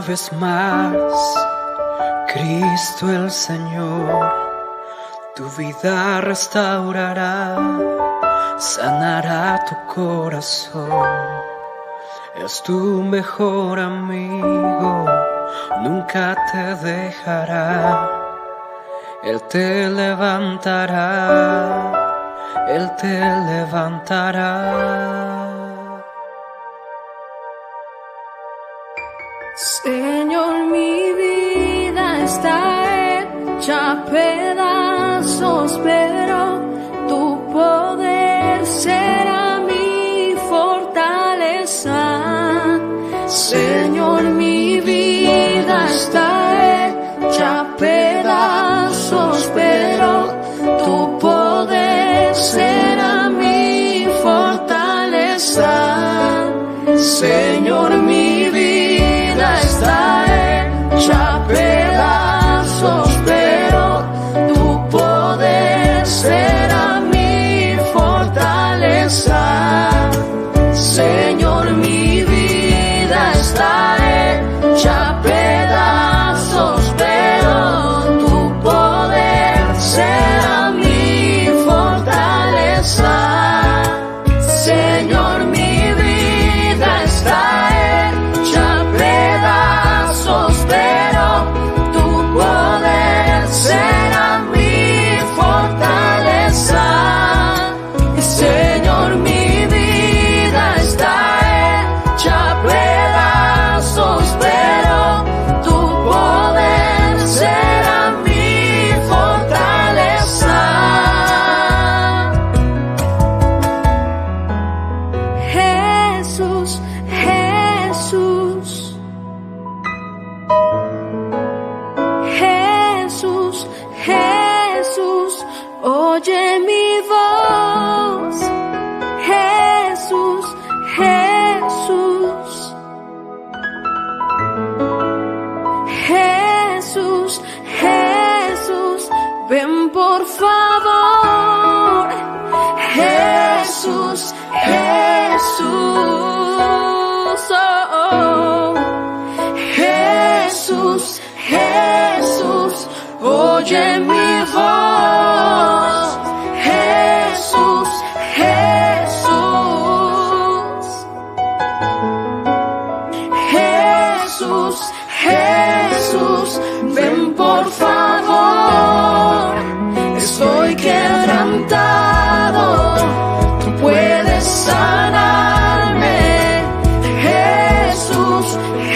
vez más, Cristo el Señor, tu vida restaurará, sanará tu corazón. Es tu mejor amigo, nunca te dejará. Él te levantará, Él te levantará. Señor, mi vida está hecha pedazos, pero tu poder será mi fortaleza. Señor, mi vida está hecha pedazos, pero tu poder será mi fortaleza. Señor, mi vida está hecha pedazos, pero tu poder será mi fortaleza. Señor, mi vida está hecha pedazos, pero tu poder será mi fortaleza. Señor, mi vida está hecha pedazos, pero tu poder será mi fortaleza. Señor, mi vida está hecha pedazos, pero tu poder será mi fortaleza. Jesús, Jesús, Jesús, Jesús, oye mi voz. Jesús, Jesús, Jesús, Jesús, ven por favor. Jesús, Jesús, oh, Jesús, Jesús, oye mi voz. Jesús, Jesús, Jesús, Jesús, ven por favor. Estoy quebrantado, tú puedes sanarme. Jesús,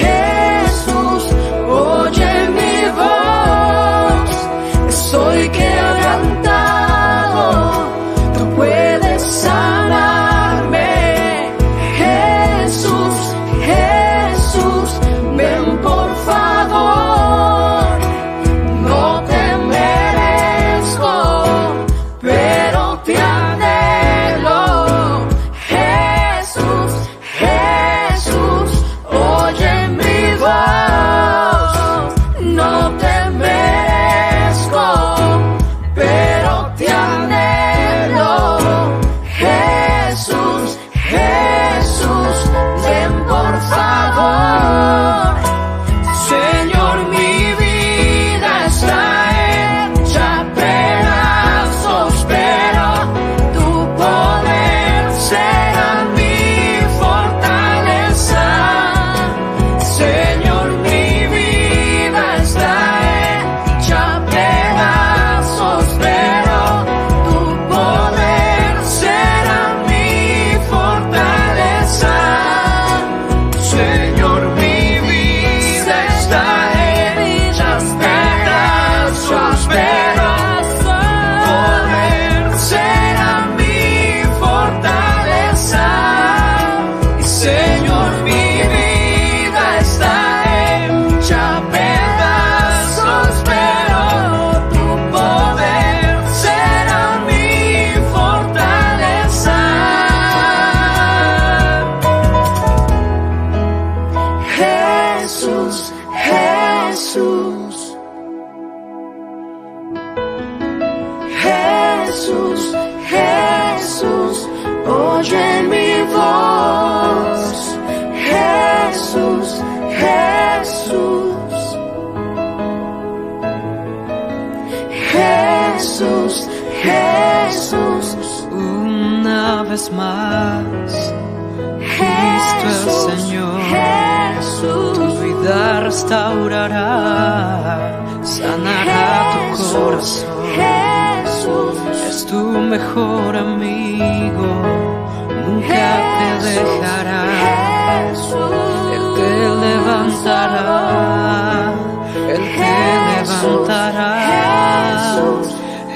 Jesús, oye mi voz. Estoy quebrantado, tú puedes sanarme. Jesús, Jesús, ven por favor. No te merezco, pero te anhelo. Jesús, Jesús, oye mi voz. No te merezco, pero te anhelo. Jesús, Jesús, ven por favor. Señor, mi vida está hecha pedazos, pero tu poder será mi fortaleza. Señor, mi vida está hecha pedazos, pero tu poder será mi fortaleza. Señor, mi vida está hecha pedazos, pero tu poder será mi fortaleza. Señor, mi vida está hecha pedazos, pero tu poder será mi fortaleza. Jesús, Jesús, Jesús, Jesús, oye mi voz. Jesús, Jesús. Jesús, Jesús. Una vez más, Cristo el Señor, tu vida restaurará, sanará tu corazón. Es tu mejor amigo, nunca te dejará. Él te levantará, Él te levantará.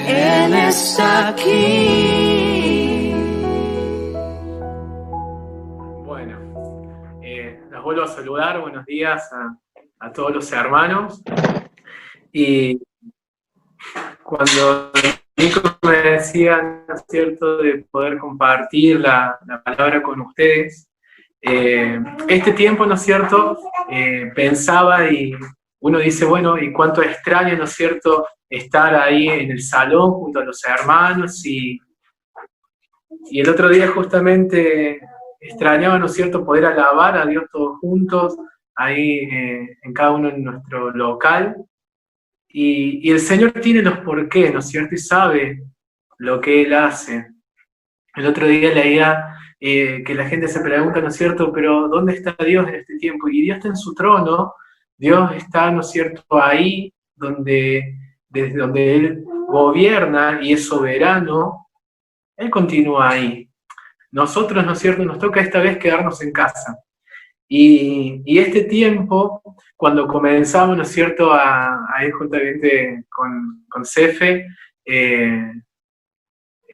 Él está aquí. Bueno, los vuelvo a saludar. Buenos días a todos los hermanos. Y cuando Nico me decía, ¿no es cierto?, de poder compartir la palabra con ustedes, este tiempo, ¿no es cierto?, pensaba y uno dice, bueno, y cuánto extraño, ¿no es cierto?, estar ahí en el salón junto a los hermanos y el otro día justamente extrañaba, ¿no es cierto?, poder alabar a Dios todos juntos, ahí en cada uno en nuestro local. Y el Señor tiene los porqués, ¿no es cierto?, y sabe lo que Él hace. El otro día leía que la gente se pregunta, ¿no es cierto?, pero ¿dónde está Dios en este tiempo? Y Dios está en su trono, Dios está, ¿no es cierto?, ahí desde donde Él gobierna y es soberano, Él continúa ahí. Nosotros, ¿no es cierto?, nos toca esta vez quedarnos en casa. Y este tiempo, cuando comenzamos, ¿no es cierto?, a ir juntamente con Cefe,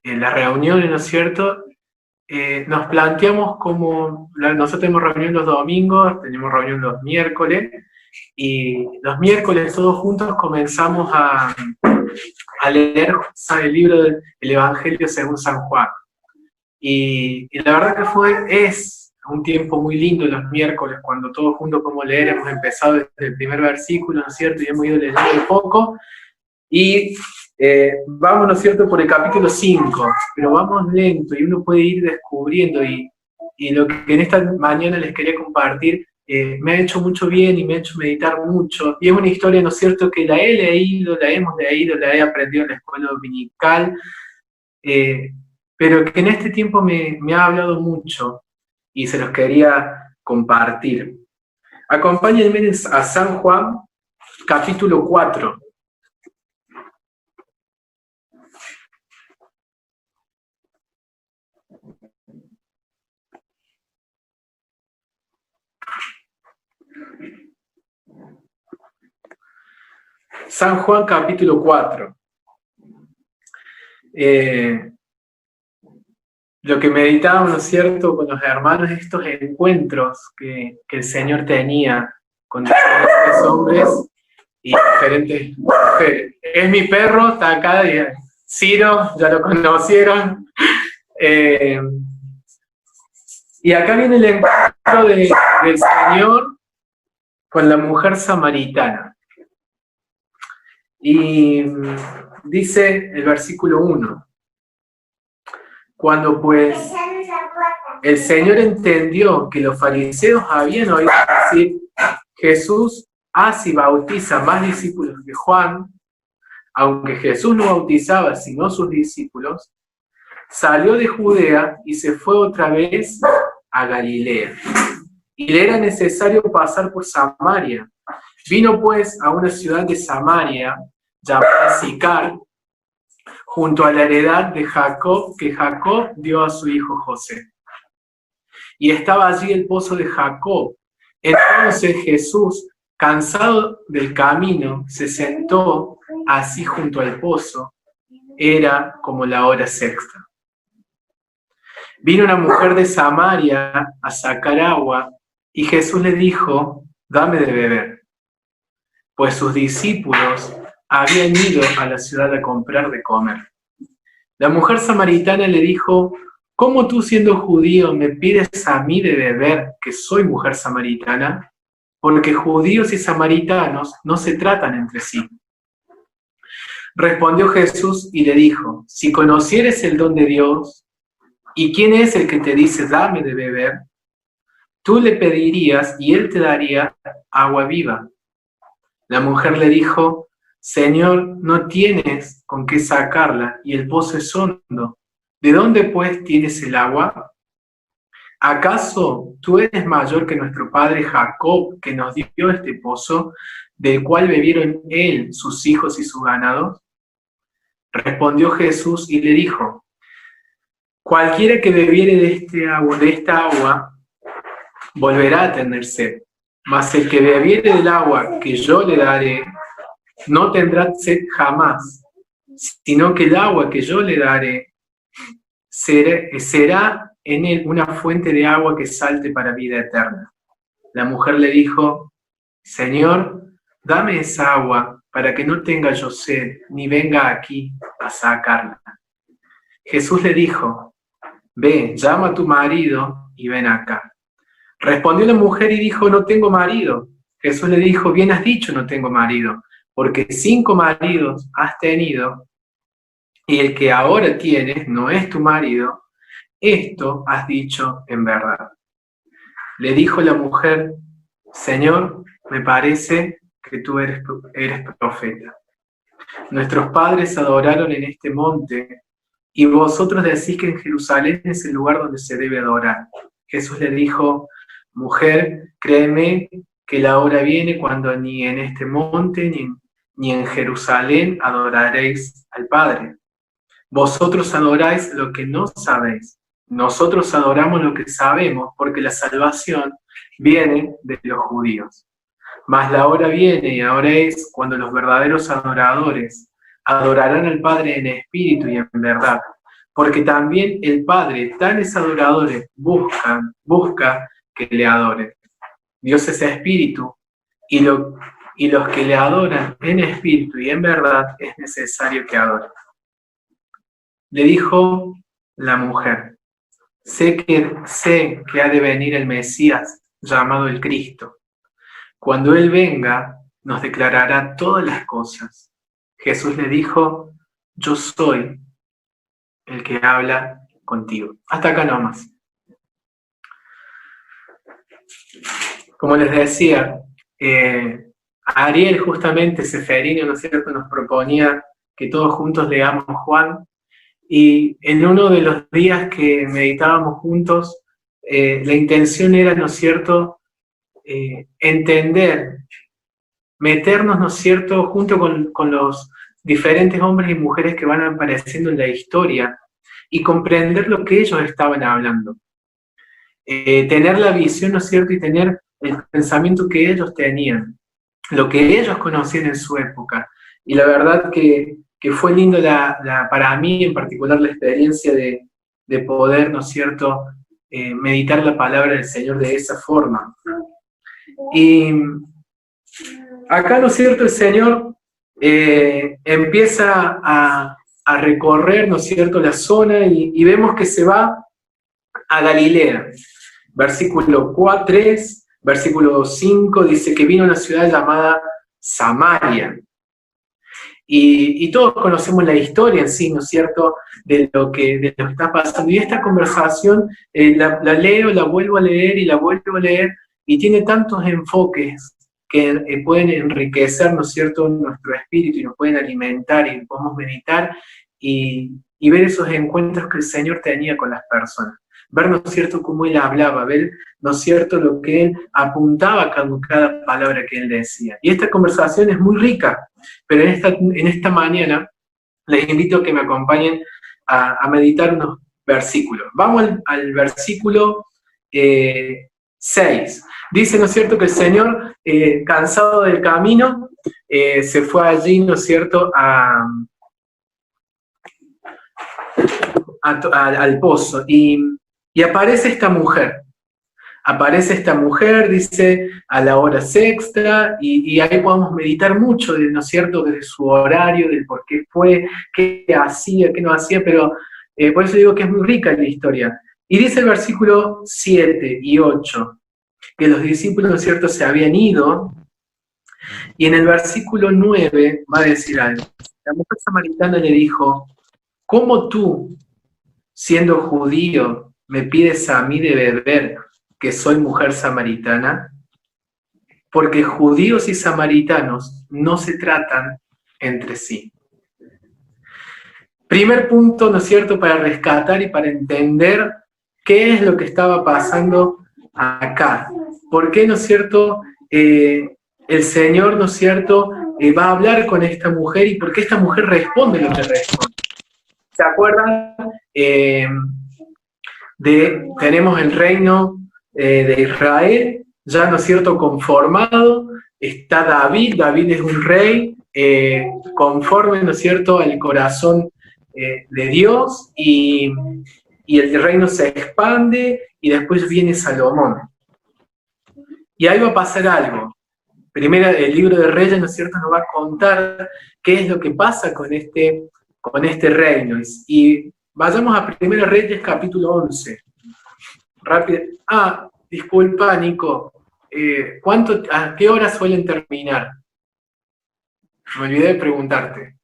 las reuniones, ¿no es cierto?, nos planteamos como, nosotros tenemos reunión los domingos, tenemos reunión los miércoles, y los miércoles todos juntos comenzamos a leer el libro del Evangelio según San Juan. Y la verdad que es un tiempo muy lindo los miércoles, cuando todos juntos podemos leer. Hemos empezado desde el primer versículo, ¿no es cierto?, y hemos ido leyendo un poco, y vamos, ¿no es cierto?, por el capítulo 5, pero vamos lento, y uno puede ir descubriendo, y lo que en esta mañana les quería compartir, me ha hecho mucho bien y me ha hecho meditar mucho, y es una historia, ¿no es cierto?, que la he leído, la hemos leído, la he aprendido en la escuela dominical, pero que en este tiempo me ha hablado mucho, y se los quería compartir. Acompáñenme a San Juan, capítulo 4. San Juan, capítulo 4. Lo que meditábamos, ¿no es cierto?, con los hermanos, estos encuentros que el Señor tenía con diferentes hombres y diferentes mujeres. Es mi perro, está acá, Ciro, ya lo conocieron. Y acá viene el encuentro del Señor con la mujer samaritana. Y dice el versículo 1. Cuando pues el Señor entendió que los fariseos habían oído decir, Jesús hace y bautiza más discípulos que Juan, aunque Jesús no bautizaba sino sus discípulos, salió de Judea y se fue otra vez a Galilea. Y le era necesario pasar por Samaria. Vino pues a una ciudad de Samaria llamada Sicar, junto a la heredad de Jacob, que Jacob dio a su hijo José. Y estaba allí el pozo de Jacob. Entonces Jesús, cansado del camino, se sentó así junto al pozo. Era como la hora sexta. Vino una mujer de Samaria a sacar agua, y Jesús le dijo, dame de beber. Pues sus discípulos habían ido a la ciudad a comprar de comer. La mujer samaritana le dijo, ¿cómo tú siendo judío me pides a mí de beber, que soy mujer samaritana? Porque judíos y samaritanos no se tratan entre sí. Respondió Jesús y le dijo, si conocieres el don de Dios, ¿y quién es el que te dice dame de beber? Tú le pedirías y él te daría agua viva. La mujer le dijo, Señor, no tienes con qué sacarla y el pozo es hondo. ¿De dónde pues tienes el agua? ¿Acaso tú eres mayor que nuestro padre Jacob, que nos dio este pozo, del cual bebieron él, sus hijos y sus ganados? Respondió Jesús y le dijo: cualquiera que bebiere de esta agua volverá a tener sed, mas el que bebiere del agua que yo le daré no tendrá sed jamás, sino que el agua que yo le daré será en él una fuente de agua que salte para vida eterna. La mujer le dijo: Señor, dame esa agua para que no tenga yo sed, ni venga aquí a sacarla. Jesús le dijo: ve, llama a tu marido y ven acá. Respondió la mujer y dijo: no tengo marido. Jesús le dijo: bien has dicho, no tengo marido, porque 5 maridos has tenido, y el que ahora tienes no es tu marido. Esto has dicho en verdad. Le dijo la mujer: Señor, me parece que tú eres profeta. Nuestros padres adoraron en este monte, y vosotros decís que en Jerusalén es el lugar donde se debe adorar. Jesús le dijo: mujer, créeme que la hora viene cuando ni en este monte ni en Jerusalén adoraréis al Padre. Vosotros adoráis lo que no sabéis. Nosotros adoramos lo que sabemos, porque la salvación viene de los judíos. Mas la hora viene, y ahora es, cuando los verdaderos adoradores adorarán al Padre en espíritu y en verdad, porque también el Padre, tales adoradores, busca que le adoren. Dios es espíritu, y los que le adoran en espíritu y en verdad es necesario que adoren. Le dijo la mujer: sé que ha de venir el Mesías, llamado el Cristo. Cuando Él venga, nos declarará todas las cosas. Jesús le dijo: yo soy el que habla contigo. Hasta acá nomás. Como les decía, Ariel, justamente, Seferino, ¿no es cierto?, nos proponía que todos juntos leamos Juan, y en uno de los días que meditábamos juntos, la intención era, ¿no es cierto?, entender, meternos, ¿no es cierto?, junto con los diferentes hombres y mujeres que van apareciendo en la historia, y comprender lo que ellos estaban hablando. Tener la visión, ¿no es cierto?, y tener el pensamiento que ellos tenían, lo que ellos conocían en su época. Y la verdad que fue lindo para mí en particular la experiencia de poder, ¿no es cierto?, meditar la palabra del Señor de esa forma. Y acá, ¿no es cierto?, el Señor empieza a recorrer, ¿no es cierto?, la zona, y vemos que se va a Galilea. Versículo 3, versículo 5, dice que vino a una ciudad llamada Samaria. Y todos conocemos la historia en sí, ¿no es cierto?, de lo que está pasando. Y esta conversación la leo, la vuelvo a leer y la vuelvo a leer, y tiene tantos enfoques que pueden enriquecer, ¿no es cierto?, nuestro espíritu, y nos pueden alimentar, y podemos meditar y ver esos encuentros que el Señor tenía con las personas. Ver, ¿no es cierto?, cómo Él hablaba, ver, ¿no es cierto?, lo que Él apuntaba con cada palabra que Él decía. Y esta conversación es muy rica, pero en esta mañana les invito a que me acompañen a meditar unos versículos. Vamos al versículo 6. Dice, ¿no es cierto?, que el Señor, cansado del camino, se fue allí, ¿no es cierto?, al pozo, y aparece esta mujer. Dice, a la hora sexta, y ahí podemos meditar mucho, ¿no es cierto?, de su horario, del por qué fue, qué hacía, qué no hacía, pero por eso digo que es muy rica la historia. Y dice el versículo 7 y 8, que los discípulos, ¿no es cierto?, se habían ido, y en el versículo 9 va a decir algo. La mujer samaritana le dijo: ¿cómo tú, siendo judío, me pides a mí de beber, que soy mujer samaritana? Porque judíos y samaritanos no se tratan entre sí. Primer punto, ¿no es cierto?, para rescatar y para entender qué es lo que estaba pasando acá. ¿Por qué, no es cierto?, el Señor, ¿no es cierto?, va a hablar con esta mujer y por qué esta mujer responde lo que responde. ¿Se acuerdan? Tenemos el reino de Israel, ya, ¿no es cierto?, conformado. Está David es un rey conforme, ¿no es cierto?, al corazón de Dios, y el reino se expande, y después viene Salomón. Y ahí va a pasar algo. Primero, el libro de Reyes, ¿no es cierto?, nos va a contar qué es lo que pasa con este reino. Y vayamos a Primera Reyes, capítulo 11. Rápido. Disculpa, Nico. ¿A qué hora suelen terminar? Me olvidé de preguntarte.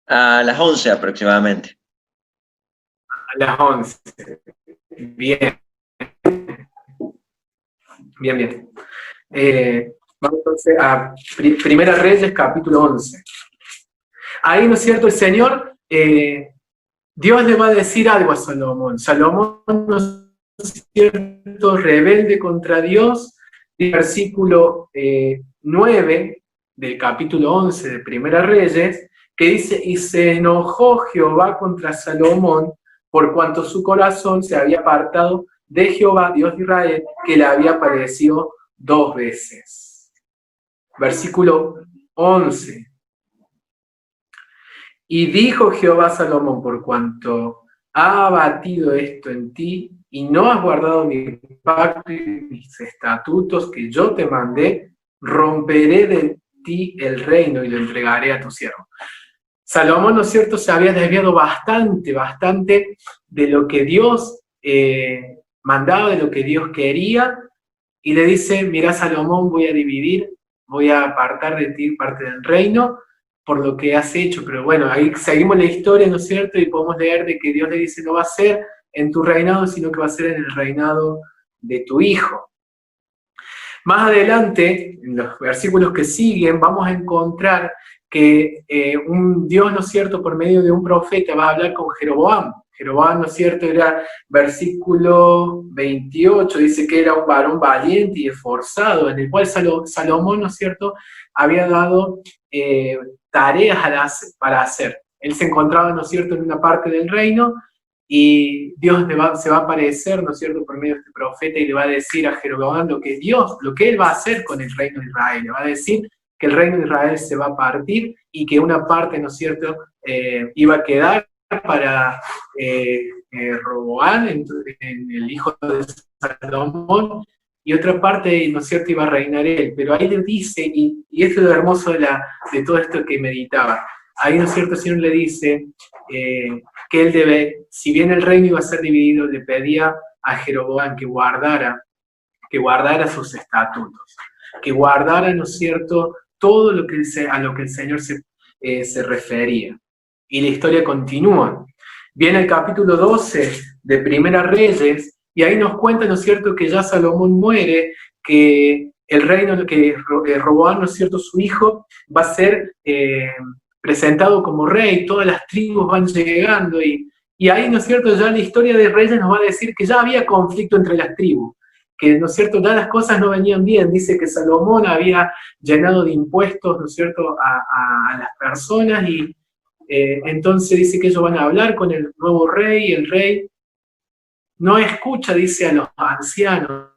A las 11 aproximadamente. A las 11. Bien. Bien. Vamos entonces a Primera Reyes, capítulo 11. Ahí, ¿no es cierto?, el Señor, Dios le va a decir algo a Salomón. Salomón, ¿no es cierto?, rebelde contra Dios. El versículo 9 del capítulo 11 de Primera Reyes, que dice: y se enojó Jehová contra Salomón, por cuanto su corazón se había apartado de Jehová, Dios de Israel, que le había aparecido 2 veces. Versículo 11. Y dijo Jehová a Salomón: por cuanto ha abatido esto en ti, y no has guardado mi pacto y mis estatutos que yo te mandé, romperé de ti el reino y lo entregaré a tu siervo. Salomón, ¿no es cierto?, se había desviado bastante de lo que Dios mandaba, de lo que Dios quería, y le dice: mira, Salomón, voy a apartar de ti parte del reino por lo que has hecho. Pero bueno, ahí seguimos la historia, ¿no es cierto?, y podemos leer de que Dios le dice: no va a ser en tu reinado, sino que va a ser en el reinado de tu hijo. Más adelante, en los versículos que siguen, vamos a encontrar que un Dios, ¿no es cierto?, por medio de un profeta va a hablar con Jeroboam. Jeroboam, ¿no es cierto?, era versículo 28, dice que era un varón valiente y esforzado, en el cual Salomón, ¿no es cierto?, había dado tareas para hacer. Él se encontraba, ¿no es cierto?, en una parte del reino, y Dios se va a aparecer, ¿no es cierto?, por medio de este profeta, y le va a decir a Jeroboam lo que él va a hacer con el reino de Israel. Le va a decir que el reino de Israel se va a partir, y que una parte, ¿no es cierto?, iba a quedar para Roboam, en el hijo de Salomón, y otra parte, ¿no es cierto?, iba a reinar él. Pero ahí le dice, y esto es lo hermoso de todo esto que meditaba, ahí, ¿no es cierto?, el Señor le dice que él debe, si bien el reino iba a ser dividido, le pedía a Jeroboam que guardara sus estatutos, que guardara, ¿no es cierto?, todo a lo que el Señor se refería. Y la historia continúa. Viene el capítulo 12 de Primera Reyes, y ahí nos cuenta, ¿no es cierto?, que ya Salomón muere, que el reino, que Roboam, ¿no es cierto?, su hijo, va a ser presentado como rey, todas las tribus van llegando, y ahí, ¿no es cierto?, ya la historia de Reyes nos va a decir que ya había conflicto entre las tribus, que, ¿no es cierto?, ya las cosas no venían bien. Dice que Salomón había llenado de impuestos, ¿no es cierto?, a las personas, y entonces dice que ellos van a hablar con el nuevo rey, y el rey no escucha, dice, a los ancianos,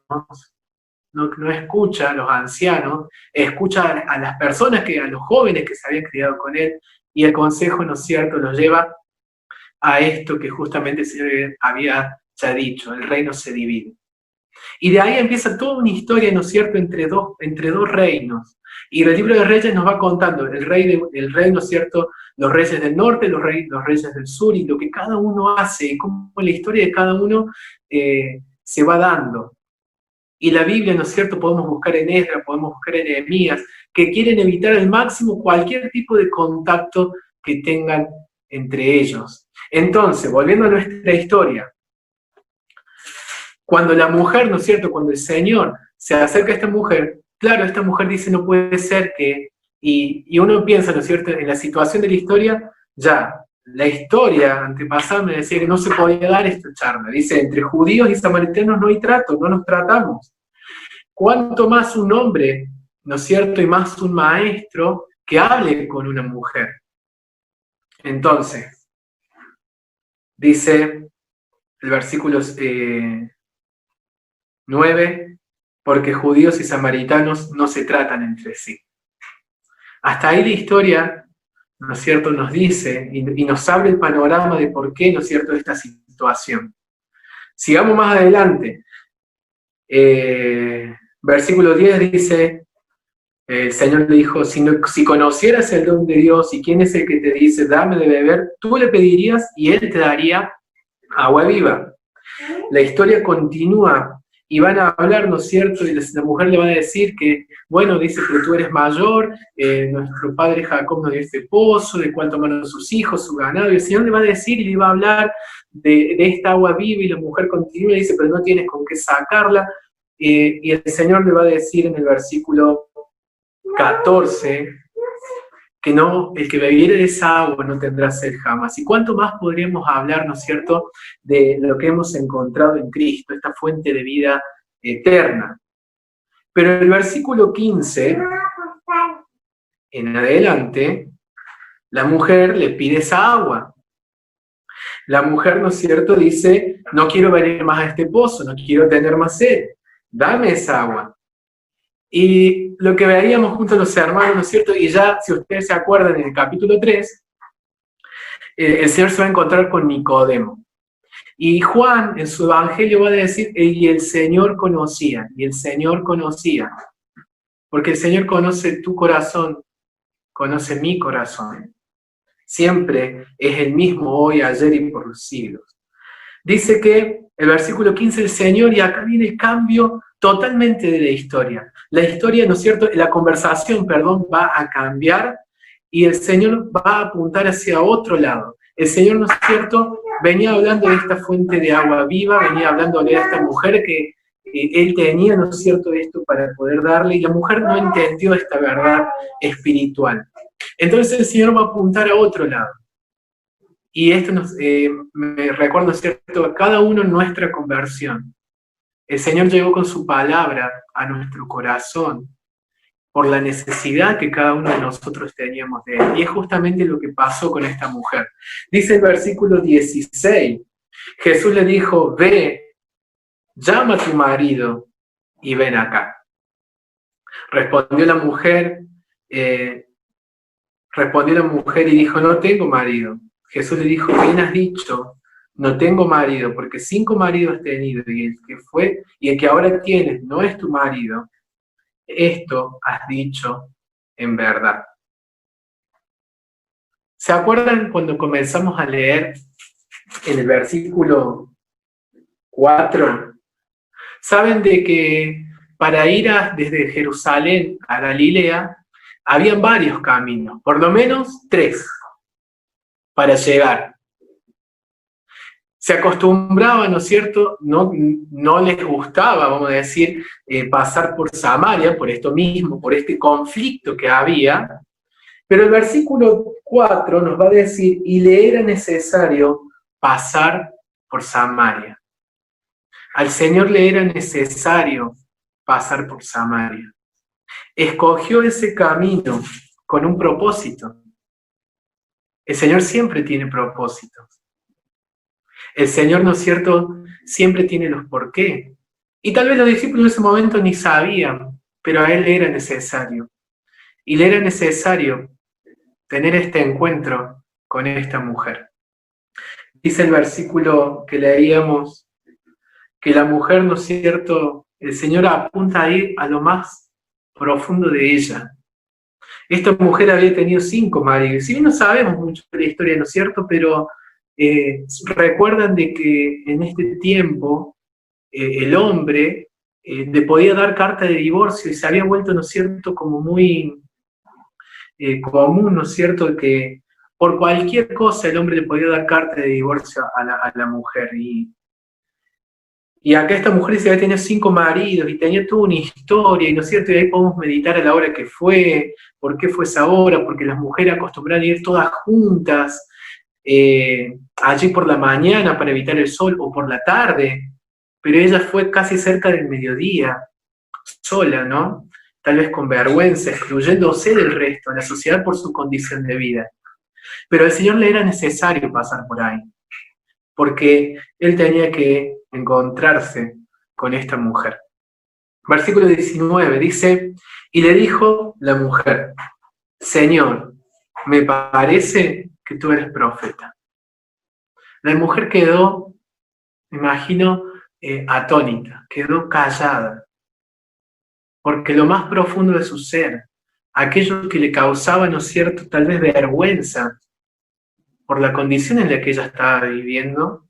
no escucha a los ancianos, escucha a las personas, a los jóvenes que se habían criado con él, y el consejo, ¿no es cierto?, los lleva a esto que justamente el Señor había ya dicho: el reino se divide. Y de ahí empieza toda una historia, ¿no es cierto?, entre dos reinos. Y el libro de Reyes nos va contando el rey, ¿no es cierto?, los reyes del norte, los reyes del sur, y lo que cada uno hace, y cómo la historia de cada uno se va dando. Y la Biblia, ¿no es cierto?, podemos buscar en Esdras, podemos buscar en Nehemías, que quieren evitar al máximo cualquier tipo de contacto que tengan entre ellos. Entonces, volviendo a nuestra historia, cuando la mujer, ¿no es cierto?, cuando el Señor se acerca a esta mujer, claro, esta mujer dice: no puede ser que Y uno piensa, ¿no es cierto?, en la situación de la historia, ya, la historia antepasada me decía que no se podía dar esta charla. Dice, entre judíos y samaritanos no hay trato, no nos tratamos. ¿Cuánto más un hombre, ¿no es cierto?, y más un maestro que hable con una mujer? Entonces, dice el versículo 9, porque judíos y samaritanos no se tratan entre sí. Hasta ahí la historia, ¿no es cierto?, nos dice y nos abre el panorama de por qué, ¿no es cierto?, esta situación. Sigamos más adelante. Versículo 10 dice, el Señor le dijo, si conocieras el don de Dios y quién es el que te dice, dame de beber, tú le pedirías y Él te daría agua viva. La historia continúa y van a hablar, ¿no es cierto? Y la mujer le va a decir que, bueno, dice, pero tú eres mayor, nuestro padre Jacob nos dio este pozo, del cual tomaron sus hijos, su ganado, y el Señor le va a decir y le va a hablar de esta agua viva, y la mujer continúa y dice, pero no tienes con qué sacarla, y el Señor le va a decir en el versículo 14, que no, el que bebiere de esa agua no tendrá sed jamás. ¿Y cuánto más podríamos hablar, ¿no es cierto?, de lo que hemos encontrado en Cristo, esta fuente de vida eterna? Pero en el versículo 15, en adelante, la mujer le pide esa agua. La mujer, ¿no es cierto?, dice, no quiero venir más a este pozo, no quiero tener más sed, dame esa agua. Y lo que veíamos junto a los hermanos, ¿no es cierto?, y ya, si ustedes se acuerdan, en el capítulo 3, el Señor se va a encontrar con Nicodemo. Y Juan, en su evangelio, va a decir, y el Señor conocía, porque el Señor conoce tu corazón, conoce mi corazón. Siempre es el mismo hoy, ayer y por los siglos. Dice que el versículo 15, el Señor, y acá viene el cambio totalmente de la historia. La historia, ¿no es cierto?, la conversación, perdón, va a cambiar y el Señor va a apuntar hacia otro lado. El Señor, ¿no es cierto?, venía hablando de esta fuente de agua viva, venía hablando de esta mujer que Él tenía, ¿no es cierto?, esto para poder darle, y la mujer no entendió esta verdad espiritual. Entonces el Señor va a apuntar a otro lado. Y esto me recuerda, ¿cierto?, a cada uno en nuestra conversión. El Señor llegó con su palabra a nuestro corazón por la necesidad que cada uno de nosotros teníamos de Él. Y es justamente lo que pasó con esta mujer. Dice el versículo 16, Jesús le dijo, ve, llama a tu marido y ven acá. Respondió la mujer y dijo, no tengo marido. Jesús le dijo, bien has dicho, no tengo marido, porque 5 maridos has tenido, y el que ahora tienes no es tu marido. Esto has dicho en verdad. ¿Se acuerdan cuando comenzamos a leer en el versículo 4? Saben de que para ir desde Jerusalén a Galilea, habían varios caminos, por lo menos 3, para llegar. Se acostumbraban, ¿no es cierto?, no les gustaba, vamos a decir, pasar por Samaria, por esto mismo, por este conflicto que había, pero el versículo 4 nos va a decir, y le era necesario pasar por Samaria. Al Señor le era necesario pasar por Samaria. Escogió ese camino con un propósito. El Señor siempre tiene propósitos. El Señor, ¿no es cierto?, siempre tiene los por qué. Y tal vez los discípulos en ese momento ni sabían, pero a Él le era necesario. Y le era necesario tener este encuentro con esta mujer. Dice el versículo que leíamos, que la mujer, ¿no es cierto?, el Señor apunta ahí a lo más profundo de ella. Esta mujer había tenido 5 maridos. Si bien no sabemos mucho de la historia, ¿no es cierto?, pero recuerdan de que en este tiempo el hombre le podía dar carta de divorcio y se había vuelto, ¿no es cierto?, como muy común, ¿no es cierto?, que por cualquier cosa el hombre le podía dar carta de divorcio a la mujer. Y Y acá esta mujer dice que tenía 5 maridos y tenía toda una historia, y ¿no es cierto? Y ahí podemos meditar a la hora que fue, por qué fue esa hora, porque las mujeres acostumbraban a ir todas juntas, allí por la mañana para evitar el sol, o por la tarde, pero ella fue casi cerca del mediodía, sola, ¿no? Tal vez con vergüenza, excluyéndose del resto, de la sociedad por su condición de vida. Pero al Señor le era necesario pasar por ahí, porque Él tenía que encontrarse con esta mujer. Versículo 19 dice, y le dijo la mujer, Señor, me parece que tú eres profeta. La mujer quedó, me imagino, atónita, quedó callada, porque lo más profundo de su ser, aquello que le causaba, ¿no es cierto?, tal vez vergüenza por la condición en la que ella estaba viviendo,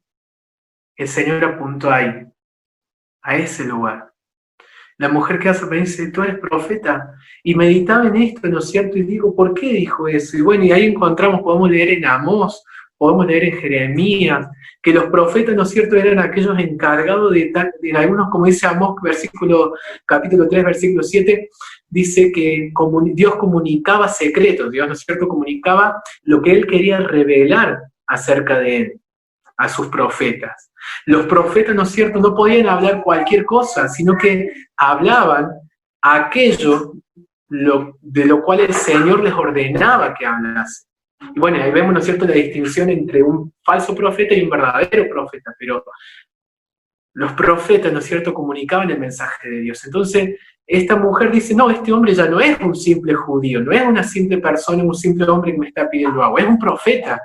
el Señor apuntó ahí, a ese lugar. La mujer que hace dice, tú eres profeta, y meditaba en esto, ¿no es cierto? Y digo, ¿por qué dijo eso? Y bueno, y ahí encontramos, podemos leer en Amós, podemos leer en Jeremías, que los profetas, ¿no es cierto?, eran aquellos encargados de algunos, como dice Amós, capítulo 3, versículo 7, dice que Dios comunicaba secretos, Dios, ¿no es cierto?, comunicaba lo que Él quería revelar acerca de Él a sus profetas. Los profetas, ¿no es cierto?, no podían hablar cualquier cosa, sino que hablaban aquello de lo cual el Señor les ordenaba que hablase. Y bueno, ahí vemos, ¿no es cierto?, la distinción entre un falso profeta y un verdadero profeta, pero los profetas, ¿no es cierto?, comunicaban el mensaje de Dios. Entonces, esta mujer dice, no, este hombre ya no es un simple judío, no es una simple persona, un simple hombre que me está pidiendo agua, es un profeta.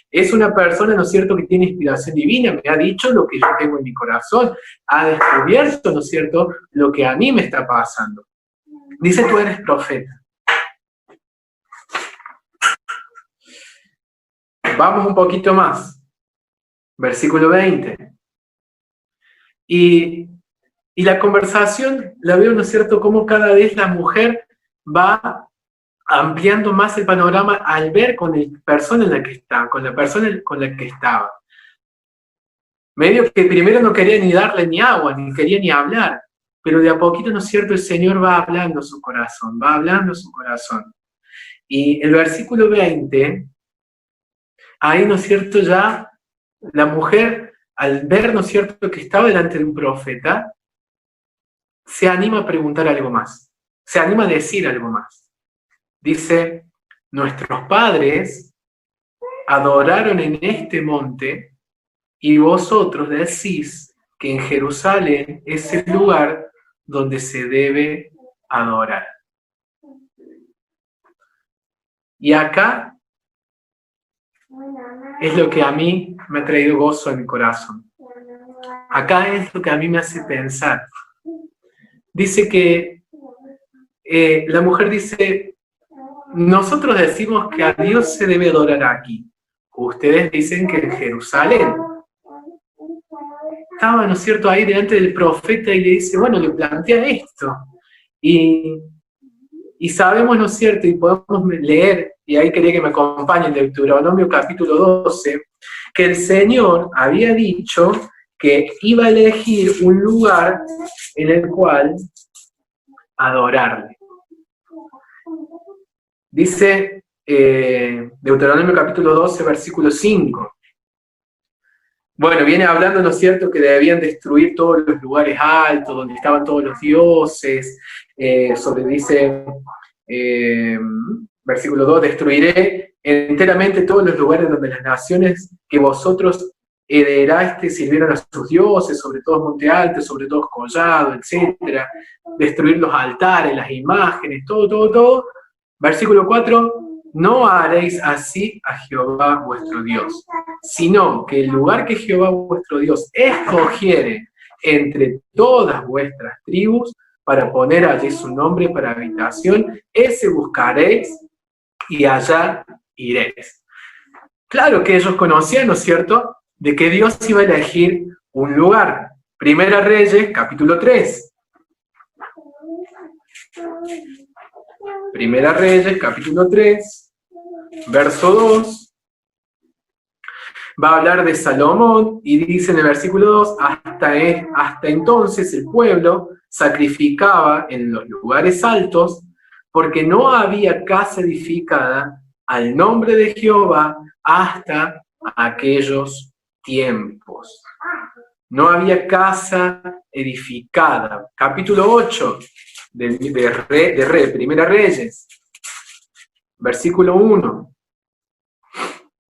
Es una persona, ¿no es cierto?, que tiene inspiración divina, me ha dicho lo que yo tengo en mi corazón, ha descubierto, ¿no es cierto?, lo que a mí me está pasando. Dice, tú eres profeta. Vamos un poquito más. Versículo 20. Y la conversación la veo, ¿no es cierto?, como cada vez la mujer va ampliando más el panorama al ver con la persona en la que está, con la persona con la que estaba. Medio que primero no quería ni darle ni agua, ni quería ni hablar, pero de a poquito, ¿no es cierto?, el Señor va hablando a su corazón, va hablando a su corazón. Y el versículo 20, ahí, ¿no es cierto?, ya la mujer, al ver, ¿no es cierto?, que estaba delante de un profeta, se anima a preguntar algo más, se anima a decir algo más. Dice, nuestros padres adoraron en este monte y vosotros decís que en Jerusalén es el lugar donde se debe adorar. Y acá es lo que a mí me ha traído gozo en mi corazón. Acá es lo que a mí me hace pensar. Dice que la mujer dice, nosotros decimos que a Dios se debe adorar aquí. Ustedes dicen que en Jerusalén. Estaba, ¿no es cierto?, ahí delante del profeta y le dice, bueno, le plantea esto. Y sabemos, ¿no es cierto?, y podemos leer, y ahí quería que me acompañen, de Deuteronomio capítulo 12, que el Señor había dicho que iba a elegir un lugar en el cual adorarle. Dice Deuteronomio capítulo 12, versículo 5. Bueno, viene hablando, ¿no es cierto?, que debían destruir todos los lugares altos, donde estaban todos los dioses. Dice, versículo 2, destruiré enteramente todos los lugares donde las naciones que vosotros heredaste sirvieron a sus dioses, sobre todo monte alto, sobre todo collado, etc. Destruir los altares, las imágenes, todo. Versículo 4, no haréis así a Jehová vuestro Dios, sino que el lugar que Jehová vuestro Dios escogiere entre todas vuestras tribus para poner allí su nombre para habitación, ese buscaréis y allá iréis. Claro que ellos conocían, ¿no es cierto?, de que Dios iba a elegir un lugar. Primera Reyes, capítulo 3. Primera Reyes, capítulo 3, verso 2. Va a hablar de Salomón y dice en el versículo 2, hasta entonces el pueblo sacrificaba en los lugares altos porque no había casa edificada al nombre de Jehová hasta aquellos tiempos. No había casa edificada. Capítulo 8 de Primera Reyes, versículo 1.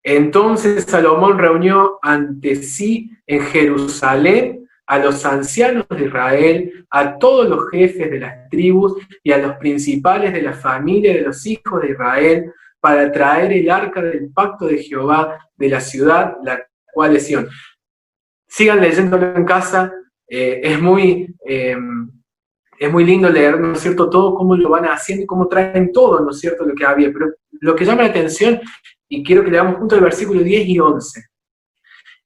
Entonces Salomón reunió ante sí en Jerusalén a los ancianos de Israel, a todos los jefes de las tribus y a los principales de la familia de los hijos de Israel, para traer el arca del pacto de Jehová de la ciudad, la cual es Sión. Sigan leyéndolo en casa, es muy lindo leer, ¿no es cierto?, todo cómo lo van haciendo y cómo traen todo, ¿no es cierto?, lo que había. Pero lo que llama la atención, y quiero que leamos juntos el versículo 10 y 11.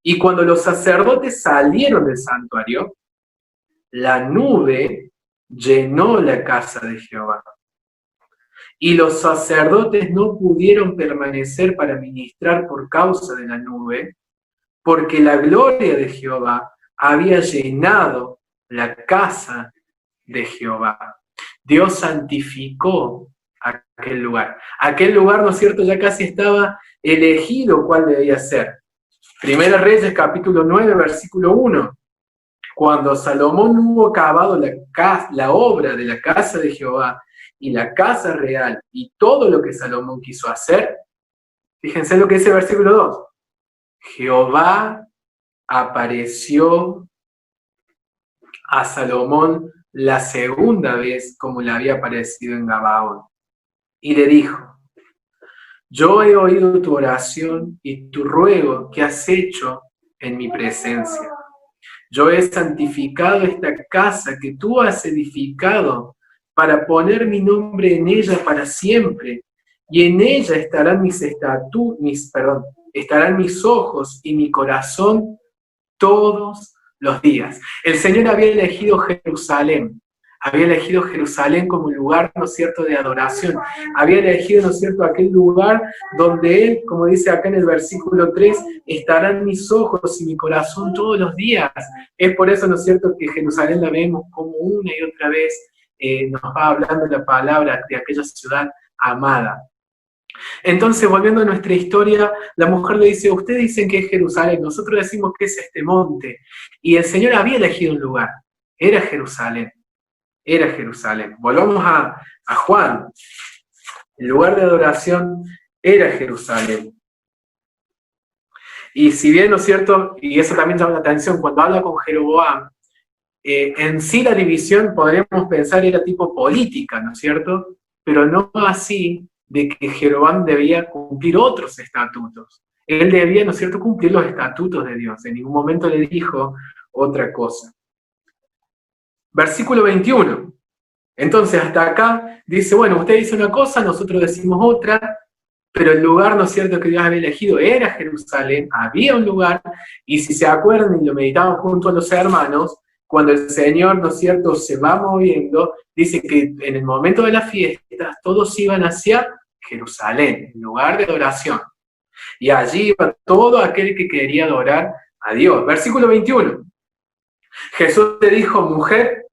Y cuando los sacerdotes salieron del santuario, la nube llenó la casa de Jehová. Y los sacerdotes no pudieron permanecer para ministrar por causa de la nube, porque la gloria de Jehová había llenado la casa de Jehová. Dios santificó aquel lugar. Aquel lugar, ¿no es cierto?, ya casi estaba elegido cuál debía ser. Primera Reyes, capítulo 9, versículo 1. Cuando Salomón hubo acabado la obra de la casa de Jehová y la casa real y todo lo que Salomón quiso hacer, fíjense lo que dice el versículo 2. Jehová apareció a Salomón la segunda vez como le había aparecido en Gabaón. Y le dijo, yo he oído tu oración y tu ruego que has hecho en mi presencia. Yo he santificado esta casa que tú has edificado para poner mi nombre en ella para siempre, y en ella estarán estarán mis ojos y mi corazón todos los días. El Señor había elegido Jerusalén como un lugar, ¿no es cierto?, de adoración. Había elegido, ¿no es cierto?, aquel lugar donde Él, como dice acá en el versículo 3, estarán mis ojos y mi corazón todos los días. Es por eso, ¿no es cierto?, que Jerusalén la vemos como una y otra vez nos va hablando la palabra de aquella ciudad amada. Entonces, volviendo a nuestra historia, la mujer le dice, ustedes dicen que es Jerusalén, nosotros decimos que es este monte. Y el Señor había elegido un lugar, era Jerusalén. Volvamos a Juan. El lugar de adoración era Jerusalén. Y si bien, ¿no es cierto?, y eso también llama la atención, cuando habla con Jeroboam, en sí la división podríamos pensar era tipo política, ¿no es cierto? Pero no así de que Jeroboam debía cumplir otros estatutos. Él debía, ¿no es cierto?, cumplir los estatutos de Dios. En ningún momento le dijo otra cosa. Versículo 21. Entonces, hasta acá dice, bueno, usted dice una cosa, nosotros decimos otra, pero el lugar, ¿no es cierto?, que Dios había elegido era Jerusalén, había un lugar, y si se acuerdan y lo meditaban junto a los hermanos, cuando el Señor, ¿no es cierto?, se va moviendo, dice que en el momento de las fiestas todos iban hacia Jerusalén, el lugar de adoración. Y allí iba todo aquel que quería adorar a Dios. Versículo 21. Jesús te dijo, mujer,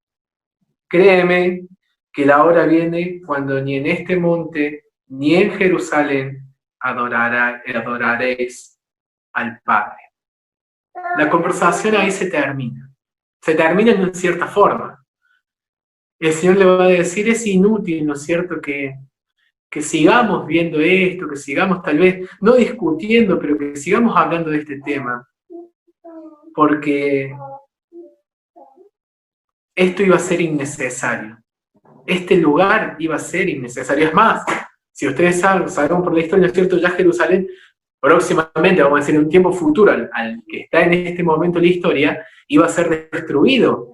créeme que la hora viene cuando ni en este monte ni en Jerusalén adoraréis al Padre. La conversación ahí se termina. Se termina en cierta forma. El Señor le va a decir, es inútil, ¿no es cierto?, que sigamos viendo esto, que sigamos tal vez, no discutiendo, pero que sigamos hablando de este tema. Porque esto iba a ser innecesario. Este lugar iba a ser innecesario. Es más, si ustedes sabemos por la historia, ¿no es cierto?, ya Jerusalén, próximamente, vamos a decir en un tiempo futuro, al que está en este momento la historia, iba a ser destruido.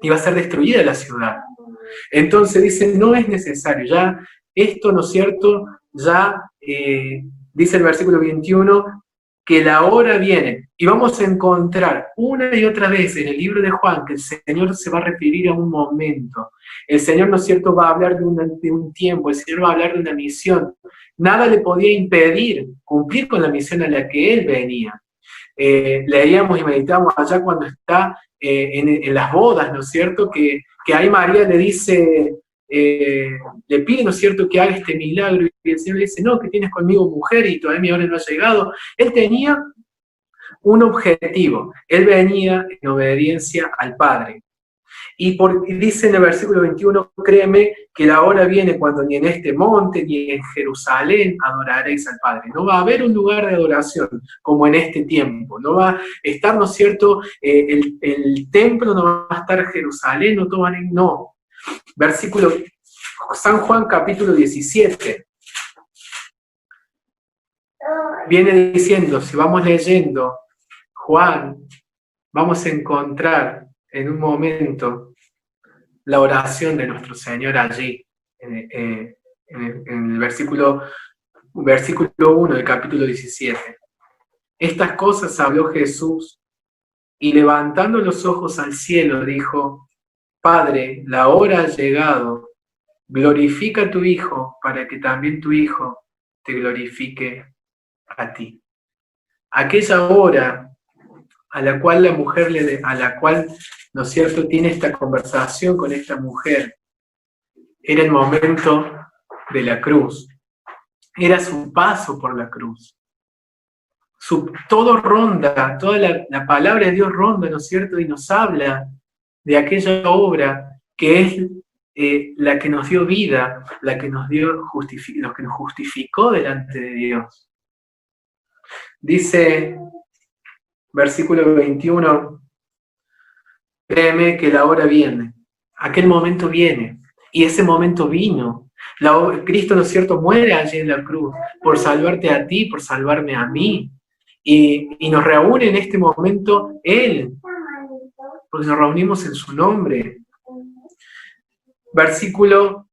Iba a ser destruida la ciudad. Entonces dice, no es necesario, ya esto, ¿no es cierto?, ya dice el versículo 21, que la hora viene, y vamos a encontrar una y otra vez en el libro de Juan que el Señor se va a referir a un momento. El Señor, ¿no es cierto?, va a hablar de un tiempo, el Señor va a hablar de una misión. Nada le podía impedir cumplir con la misión a la que Él venía. leíamos y meditábamos allá cuando está en las bodas, ¿no es cierto? Que ahí María le dice, le pide, ¿no es cierto?, que haga este milagro, y el Señor le dice, no, que tienes conmigo mujer y todavía mi hora no ha llegado. Él tenía un objetivo, él venía en obediencia al Padre. Y dice en el versículo 21, créeme que la hora viene cuando ni en este monte ni en Jerusalén adoraréis al Padre. No va a haber un lugar de adoración como en este tiempo. No va a estar, ¿no es cierto?, el templo, no va a estar Jerusalén, no. Versículo, San Juan capítulo 17. Viene diciendo, si vamos leyendo Juan, vamos a encontrar en un momento la oración de nuestro Señor allí, en el versículo 1 del capítulo 17. Estas cosas habló Jesús, y levantando los ojos al cielo dijo, Padre, la hora ha llegado, glorifica a tu Hijo, para que también tu Hijo te glorifique a ti. Aquella hora a la cual la mujer ¿no es cierto?, tiene esta conversación con esta mujer, era el momento de la cruz, era su paso por la cruz. Todo ronda, toda la palabra de Dios ronda, ¿no es cierto?, y nos habla de aquella obra que es la que nos dio vida, la que nos lo que nos justificó delante de Dios. Dice, versículo 21, créeme que la hora viene, aquel momento viene, y ese momento vino. Cristo, ¿no es cierto?, muere allí en la cruz por salvarte a ti, por salvarme a mí, y nos reúne en este momento Él, porque nos reunimos en su nombre. Versículo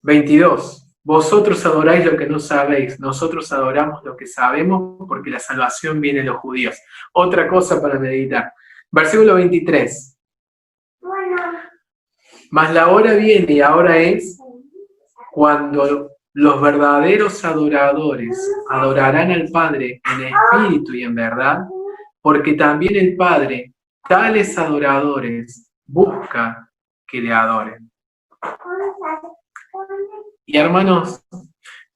22. Vosotros adoráis lo que no sabéis, nosotros adoramos lo que sabemos, porque la salvación viene de los judíos. Otra cosa para meditar. Versículo 23. Mas la hora viene y ahora es cuando los verdaderos adoradores adorarán al Padre en espíritu y en verdad, porque también el Padre, tales adoradores, busca que le adoren. Y hermanos,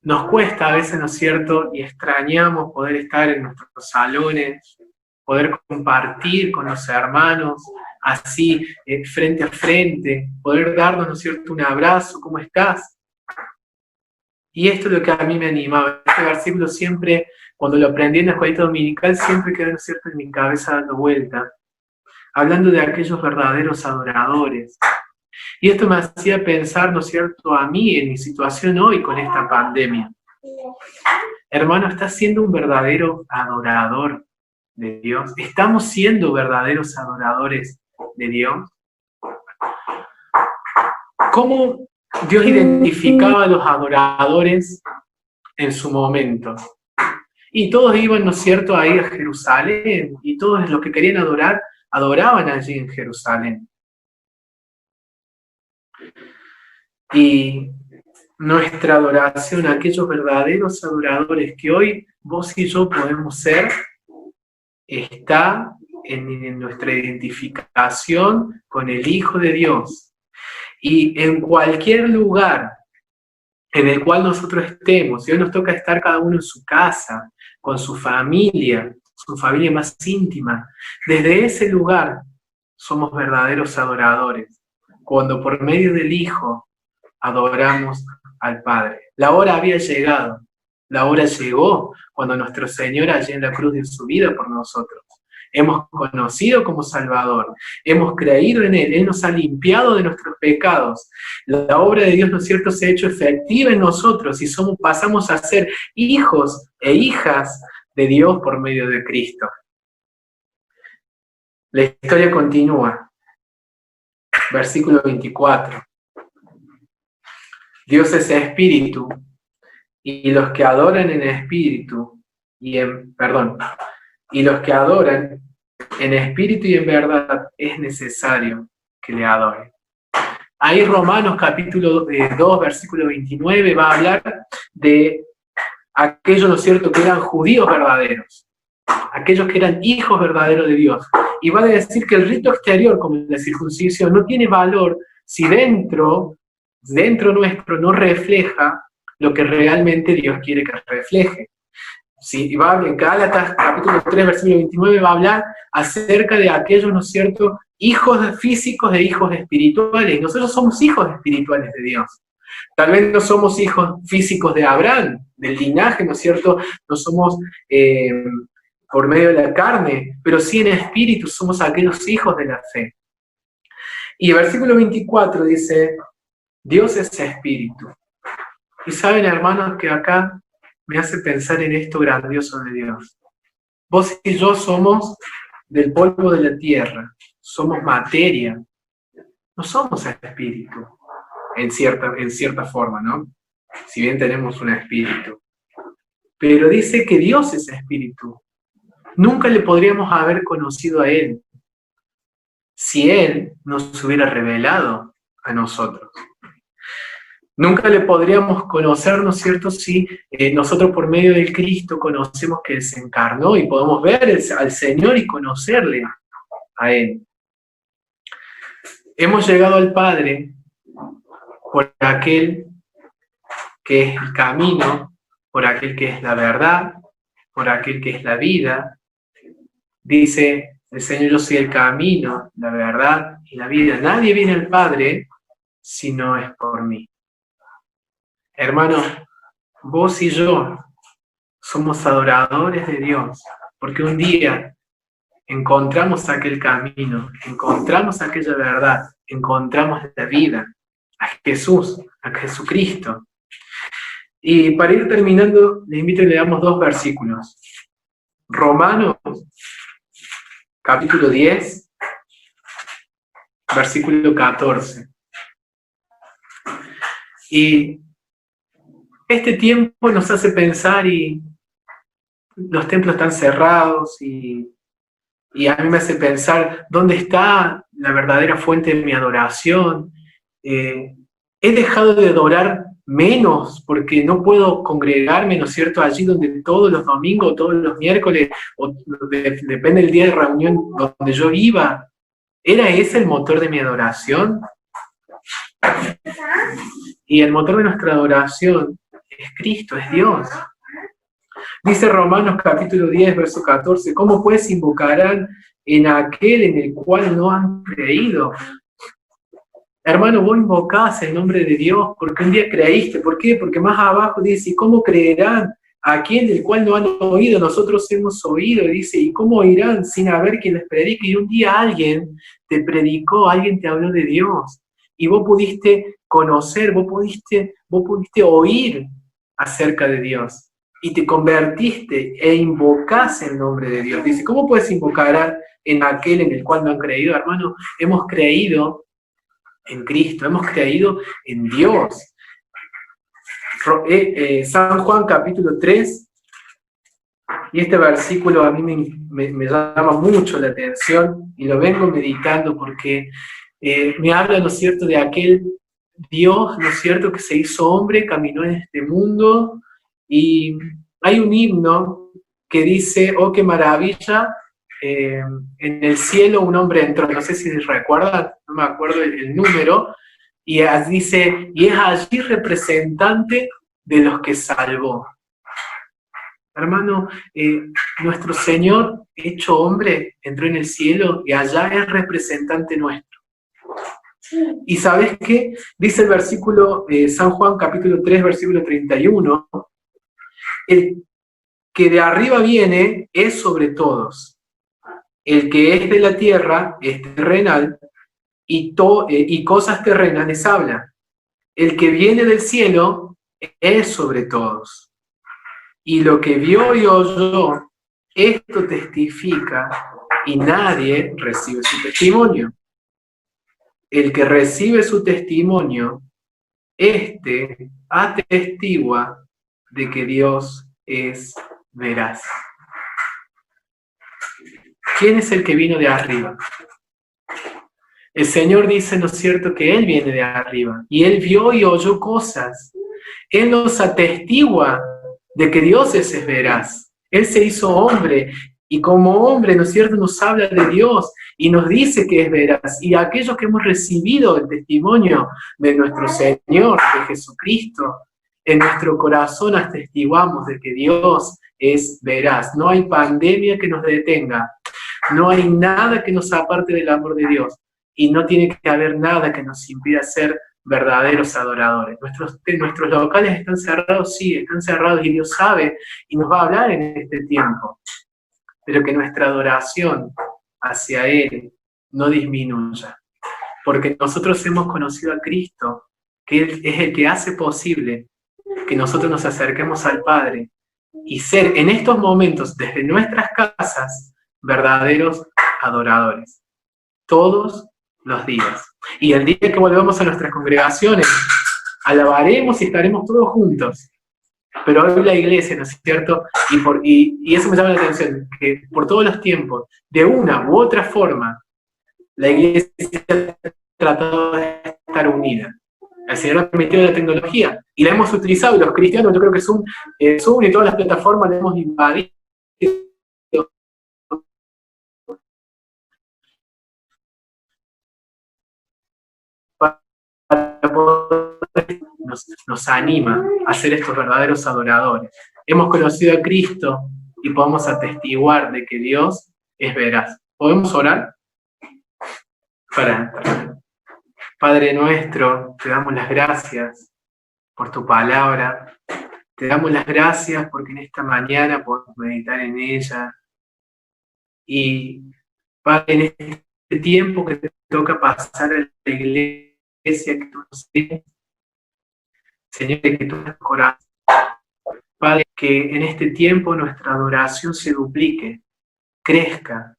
nos cuesta a veces, ¿no es cierto?, y extrañamos poder estar en nuestros salones, poder compartir con los hermanos, así, frente a frente, poder darnos, ¿no es cierto?, un abrazo, ¿cómo estás? Y esto es lo que a mí me animaba. Este versículo siempre, cuando lo aprendí en la escuelita dominical, siempre quedó, ¿no es cierto?, en mi cabeza dando vuelta, hablando de aquellos verdaderos adoradores. Y esto me hacía pensar, ¿no es cierto?, a mí, en mi situación hoy con esta pandemia. Hermano, ¿estás siendo un verdadero adorador de Dios? ¿Estamos siendo verdaderos adoradores de Dios? ¿Cómo Dios identificaba a los adoradores en su momento? Y todos iban, ¿no es cierto?, ahí a Jerusalén, y todos los que querían adorar, adoraban allí en Jerusalén. Y nuestra adoración, aquellos verdaderos adoradores que hoy vos y yo podemos ser, está en nuestra identificación con el Hijo de Dios. Y en cualquier lugar en el cual nosotros estemos, si hoy nos toca estar cada uno en su casa, con su familia más íntima, desde ese lugar somos verdaderos adoradores, cuando por medio del Hijo adoramos al Padre. La hora había llegado, la hora llegó cuando nuestro Señor allí en la cruz dio su vida por nosotros. Hemos conocido como Salvador, hemos creído en Él, Él nos ha limpiado de nuestros pecados. La obra de Dios, ¿no es cierto?, se ha hecho efectiva en nosotros y pasamos a ser hijos e hijas de Dios por medio de Cristo. La historia continúa. Versículo 24. Dios es espíritu, y los que adoran en espíritu y los que adoran en espíritu y en verdad es necesario que le adoren. Ahí Romanos capítulo 2, versículo 29 va a hablar de aquellos, ¿no es cierto?, que eran judíos verdaderos. aquellos que eran hijos verdaderos de Dios. Y va a decir que el rito exterior, como la circuncisión, no tiene valor si dentro nuestro no refleja lo que realmente Dios quiere que refleje. Sí, y va en Gálatas, capítulo 3, versículo 29, va a hablar acerca de aquellos, ¿no es cierto?, hijos físicos de hijos espirituales. Y nosotros somos hijos espirituales de Dios. Tal vez no somos hijos físicos de Abraham, del linaje, ¿no es cierto? No somos por medio de la carne, pero sí en espíritu somos aquellos hijos de la fe. Y el versículo 24 dice, Dios es espíritu. Y saben, hermanos, que acá me hace pensar en esto grandioso de Dios. Vos y yo somos del polvo de la tierra, somos materia, no somos espíritu, en cierta forma, ¿no? Si bien tenemos un espíritu. Pero dice que Dios es espíritu. Nunca le podríamos haber conocido a Él si Él nos hubiera revelado a nosotros. Nunca le podríamos conocer, ¿no es cierto?, si nosotros por medio del Cristo conocemos que Él se encarnó y podemos ver al Señor y conocerle a Él. Hemos llegado al Padre por aquel que es el camino, por aquel que es la verdad, por aquel que es la vida. Dice el Señor, yo soy el camino, la verdad y la vida. Nadie viene al Padre si no es por mí. Hermanos, vos y yo somos adoradores de Dios, porque un día encontramos aquel camino, encontramos aquella verdad, encontramos la vida, a Jesús, a Jesucristo. Y para ir terminando, les invito a que leamos 2 versículos. Romanos, capítulo 10, versículo 14. Y este tiempo nos hace pensar y los templos están cerrados y a mí me hace pensar dónde está la verdadera fuente de mi adoración. He dejado de adorar menos porque no puedo congregarme, ¿no es cierto?, allí donde todos los domingos, todos los miércoles, o depende del día de reunión donde yo iba. ¿Era ese el motor de mi adoración? Y el motor de nuestra adoración es Cristo, es Dios. Dice Romanos capítulo 10, verso 14, ¿cómo pues invocarán en aquel en el cual no han creído? Hermano, vos invocás el nombre de Dios porque un día creíste. ¿Por qué? Porque más abajo dice, ¿y cómo creerán a aquel del cual no han oído? Nosotros hemos oído, y dice, ¿y cómo oirán sin haber quien les predique? Y un día alguien te predicó, alguien te habló de Dios, y vos pudiste conocer, vos pudiste oír acerca de Dios, y te convertiste e invocás el nombre de Dios. Dice, ¿cómo puedes invocar en aquel en el cual no han creído? Hermano, hemos creído en Cristo, hemos creído en Dios. San Juan capítulo 3, y este versículo a mí me llama mucho la atención, y lo vengo meditando porque me habla, ¿no es cierto?, de aquel Dios, ¿no es cierto?, que se hizo hombre, caminó en este mundo, y hay un himno que dice, oh, qué maravilla, en el cielo un hombre entró, no sé si recuerdan, no me acuerdo el número, y dice, y es allí representante de los que salvó. Hermano, nuestro Señor, hecho hombre, entró en el cielo y allá es representante nuestro. ¿Y sabes qué? Dice el versículo, San Juan capítulo 3, versículo 31, el que de arriba viene es sobre todos. El que es de la tierra es terrenal y cosas terrenales habla. El que viene del cielo es sobre todos. Y lo que vio y oyó, esto testifica y nadie recibe su testimonio. El que recibe su testimonio, este atestigua de que Dios es veraz. ¿Quién es el que vino de arriba? El Señor dice, ¿no es cierto?, que Él viene de arriba, y Él vio y oyó cosas. Él nos atestigua de que Dios es veraz. Él se hizo hombre, Y como hombre, ¿no es cierto?, nos habla de Dios y nos dice que es veraz. Y aquellos que hemos recibido el testimonio de nuestro Señor, de Jesucristo, en nuestro corazón atestiguamos de que Dios es veraz. No hay pandemia que nos detenga. No hay nada que nos aparte del amor de Dios. Y no tiene que haber nada que nos impida ser verdaderos adoradores. Nuestros locales están cerrados, sí, están cerrados, y Dios sabe y nos va a hablar en este tiempo. Pero que nuestra adoración hacia Él no disminuya. Porque nosotros hemos conocido a Cristo, que Él es el que hace posible que nosotros nos acerquemos al Padre y ser en estos momentos, desde nuestras casas, verdaderos adoradores. Todos los días. Y el día que volvamos a nuestras congregaciones, alabaremos y estaremos todos juntos. Pero hoy la iglesia, ¿no es cierto? Y eso me llama la atención, que por todos los tiempos, de una u otra forma, la iglesia ha tratado de estar unida. El Señor ha permitido la tecnología y la hemos utilizado, y los cristianos, yo creo que Zoom y todas las plataformas la hemos invadido para poder, nos anima a ser estos verdaderos adoradores. Hemos conocido a Cristo y podemos atestiguar de que Dios es veraz. ¿Podemos orar? Padre nuestro, te damos las gracias por tu palabra. Te damos las gracias porque en esta mañana podemos meditar en ella. Y Padre, en este tiempo que te toca pasar a la iglesia, que tú nos des, Señor, que tú nos corazón. Padre, que en este tiempo nuestra adoración se duplique, crezca,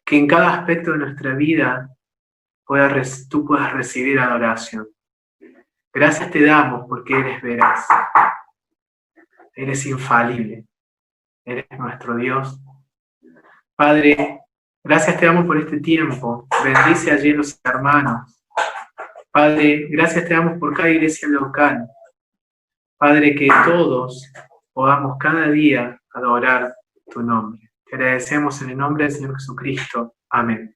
que en cada aspecto de nuestra vida tú puedas recibir adoración. Gracias te damos porque eres veraz, eres infalible, eres nuestro Dios. Padre, gracias te damos por este tiempo. Bendice allí a los hermanos. Padre, gracias te damos por cada iglesia local. Padre, que todos podamos cada día adorar tu nombre. Te agradecemos en el nombre del Señor Jesucristo. Amén.